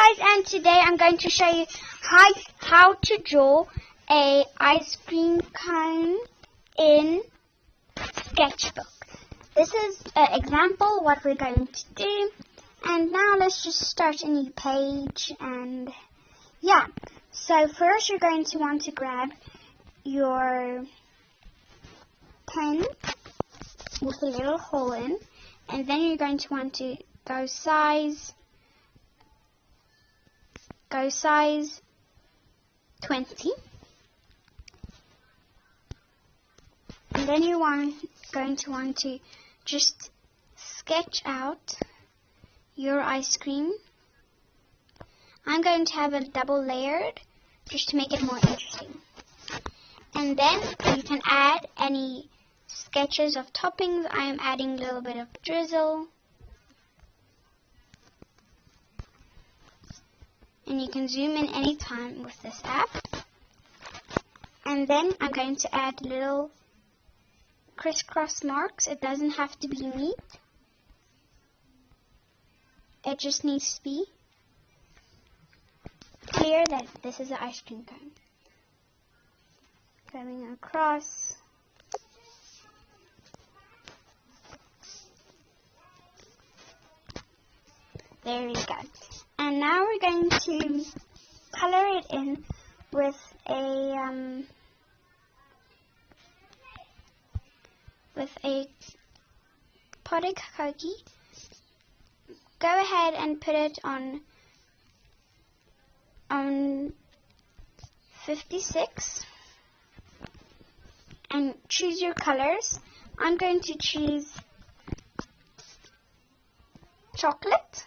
guys, and today I'm going to show you how to draw a ice cream cone in sketchbook. This is an example what we're going to do, and now let's just start a new page. And yeah, so first you're going to want to grab your pen with a little hole in, and then you're going to want to go size 20, and then you're going to want to just sketch out your ice cream. I'm going to have it double layered just to make it more interesting, and then you can add any sketches of toppings. I am adding a little bit of drizzle. And you can zoom in anytime with this app. And then I'm going to add little crisscross marks. It doesn't have to be neat. It just needs to be clear that this is an ice cream cone. Going across. There you go. And now we're going to color it in with a potted cookie. Go ahead and put it on 56 and choose your colors. I'm going to choose chocolate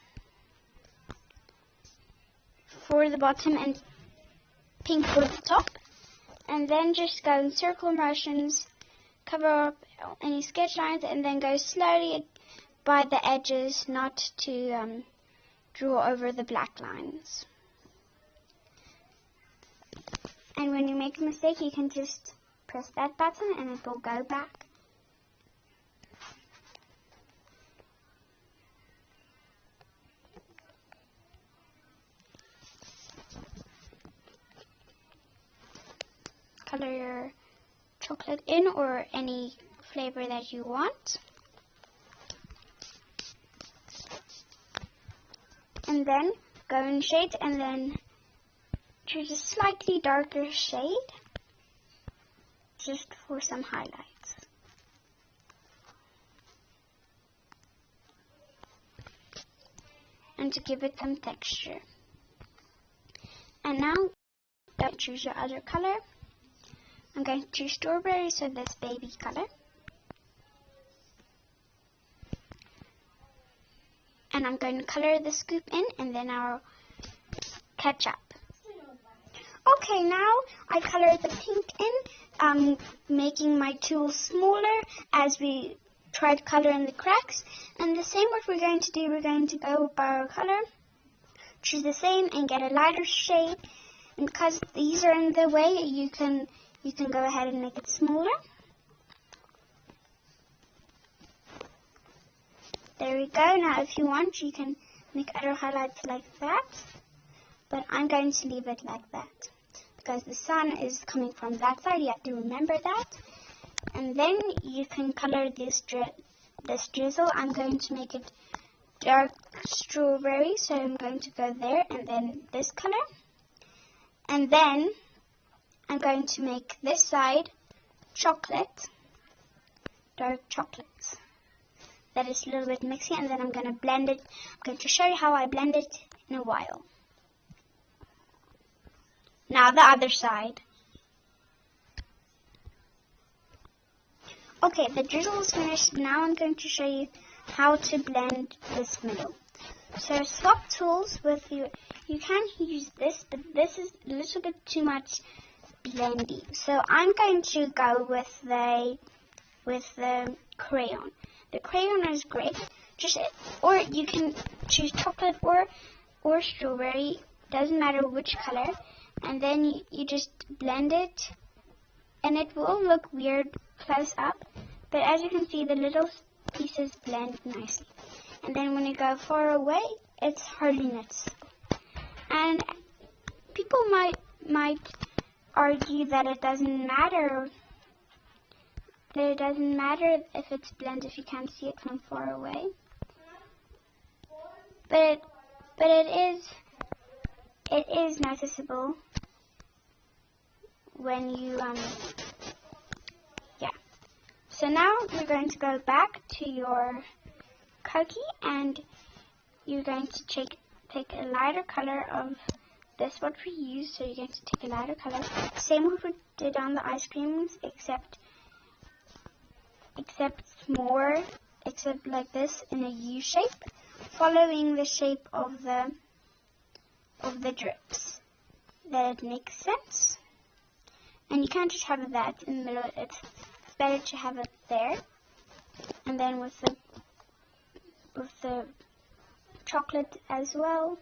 for the bottom and pink for the top, and then just go in circle motions, cover up any sketch lines, and then go slowly by the edges, not to draw over the black lines. And when you make a mistake, you can just press that button and it will go back. Color your chocolate in, or any flavor that you want. And then go in shades and then choose a slightly darker shade just for some highlights. And to give it some texture. And now go choose your other color. I'm going to choose strawberry, so this baby color. And I'm going to color the scoop in, and then I'll catch up. Okay, now I colored the pink in, making my tool smaller as we try to color in the cracks. And the same what we're going to do, we're going to go by our color, choose the same, and get a lighter shade. And because these are in the way, you can go ahead and make it smaller. There we go. Now if you want, you can make other highlights like that. But I'm going to leave it like that, because the sun is coming from that side. You have to remember that. And then you can color this drizzle. I'm going to make it dark strawberry, so I'm going to go there, and then this color. And then I'm going to make this side chocolate, dark chocolate. That is a little bit mixy, and then I'm going to blend it. I'm going to show you how I blend it in a while. Now the other side. Okay, the drizzle is finished. Now I'm going to show you how to blend this middle. So swap tools with you can use this, but this is a little bit too much blendy. So I'm going to go with the crayon. The crayon is great. Or you can choose chocolate or strawberry. Doesn't matter which color. And then you just blend it, and it will look weird close up. But as you can see, the little pieces blend nicely. And then when you go far away, it's hardly noticeable. And people might argue that it doesn't matter. That it doesn't matter if it's blend if you can't see it from far away. But it is noticeable when you yeah. So now you're going to go back to your cookie and you're going to take a lighter color of this what we use. So you're going to take a lighter color, same what we did on the ice creams, except like this in a U shape, following the shape of the drips. That it makes sense. And you can't just have that in the middle. It's better to have it there. And then with the chocolate as well.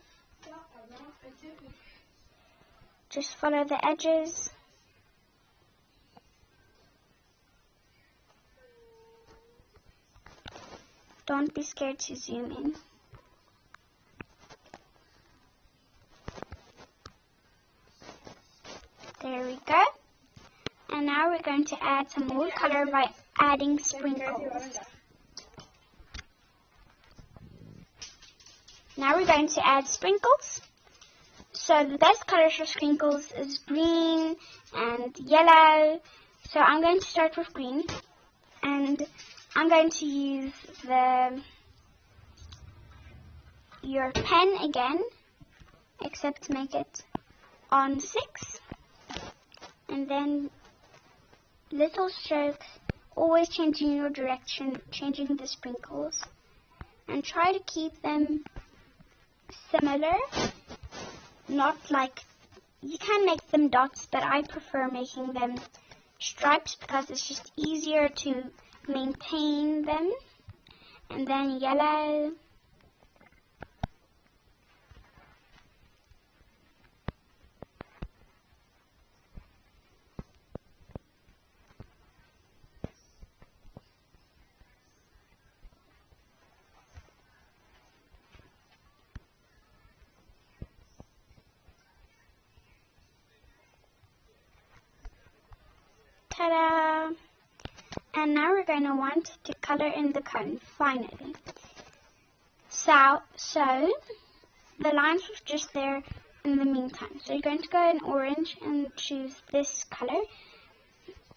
Just follow the edges. Don't be scared to zoom in. There we go. And now we're going to add some more color by adding sprinkles. Now we're going to add sprinkles. So the best colors for sprinkles is green and yellow. So I'm going to start with green. And I'm going to use your pen again, except to make it on 6. And then little strokes, always changing your direction, changing the sprinkles. And try to keep them similar, not like, you can make them dots, but I prefer making them stripes because it's just easier to maintain them. And then yellow. Ta-da! And now we're going to want to color in the cone, finally. So the lines were just there in the meantime. So you're going to go in orange and choose this color.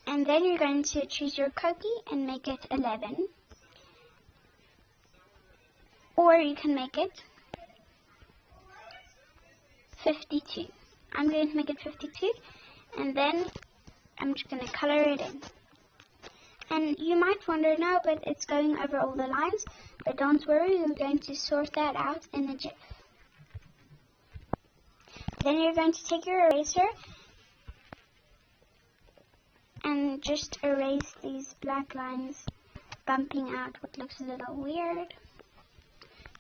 And then you're going to choose your cookie and make it 11. Or you can make it 52. I'm going to make it 52. And then I'm just going to color it in. And you might wonder, no, but it's going over all the lines. But don't worry, we're going to sort that out in a jiff. Then you're going to take your eraser and just erase these black lines bumping out what looks a little weird.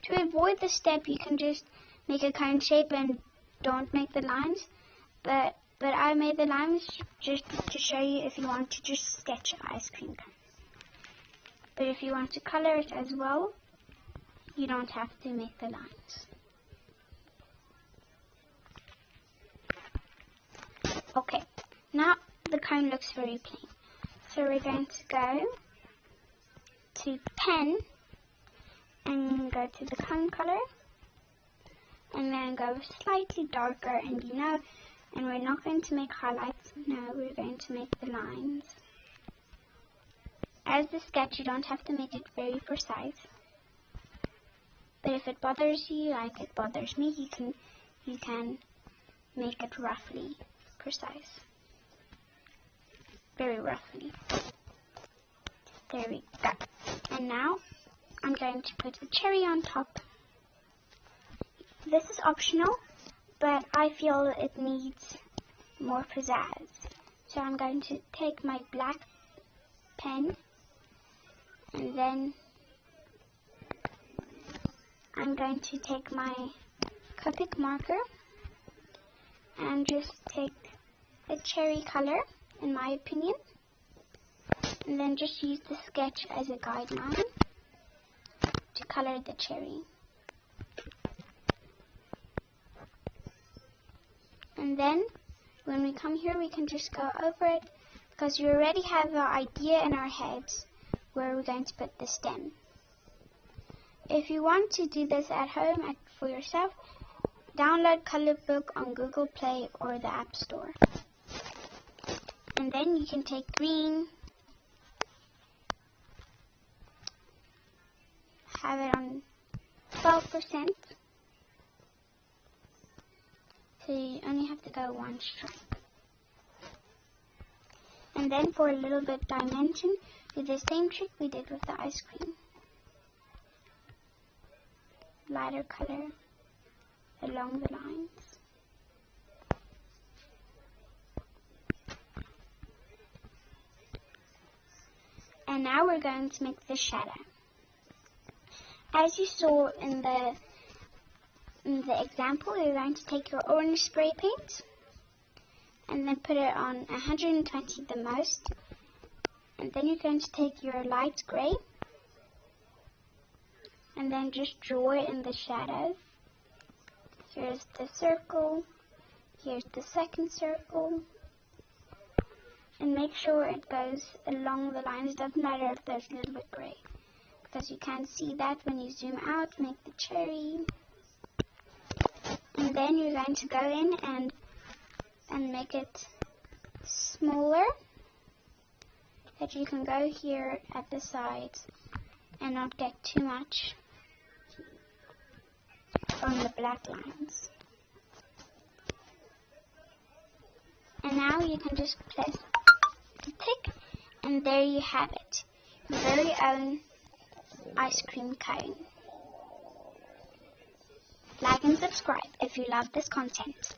To avoid this step, you can just make a cone shape and don't make the lines. But I made the lines just to show you if you want to just sketch an ice cream cone. But if you want to color it as well, you don't have to make the lines. Okay, now the cone looks very plain. So we're going to go to pen and go to the cone color. And then go slightly darker, and and we're not going to make highlights. No, we're going to make the lines. As the sketch, you don't have to make it very precise. But if it bothers you, like it bothers me, you can make it roughly precise. Very roughly. There we go. And now I'm going to put a cherry on top. This is optional, but I feel it needs more pizzazz. So I'm going to take my black pen and then I'm going to take my Copic marker and just take a cherry color, in my opinion, and then just use the sketch as a guideline to color the cherry. then when we come here, we can just go over it because we already have an idea in our heads where we're going to put the stem. If you want to do this at home for yourself, download Colorbook on Google Play or the App Store. And then you can take green, have it on 12%, so you only have to go one stripe. And then for a little bit dimension, do the same trick we did with the ice cream. Lighter color along the lines. And now we're going to make the shadow. As you saw in the example, you're going to take your orange spray paint and then put it on 120 the most. And then you're going to take your light gray and then just draw it in the shadow. Here's the circle, here's the second circle, and make sure it goes along the lines. It doesn't matter if there's a little bit gray, because you can't see that when you zoom out. Make the cherry, and then you're going to go in and make it smaller, that you can go here at the sides and not get too much on the black lines. And now you can just press the tick, and there you have it, your very own ice cream cone. Like and subscribe if you love this content.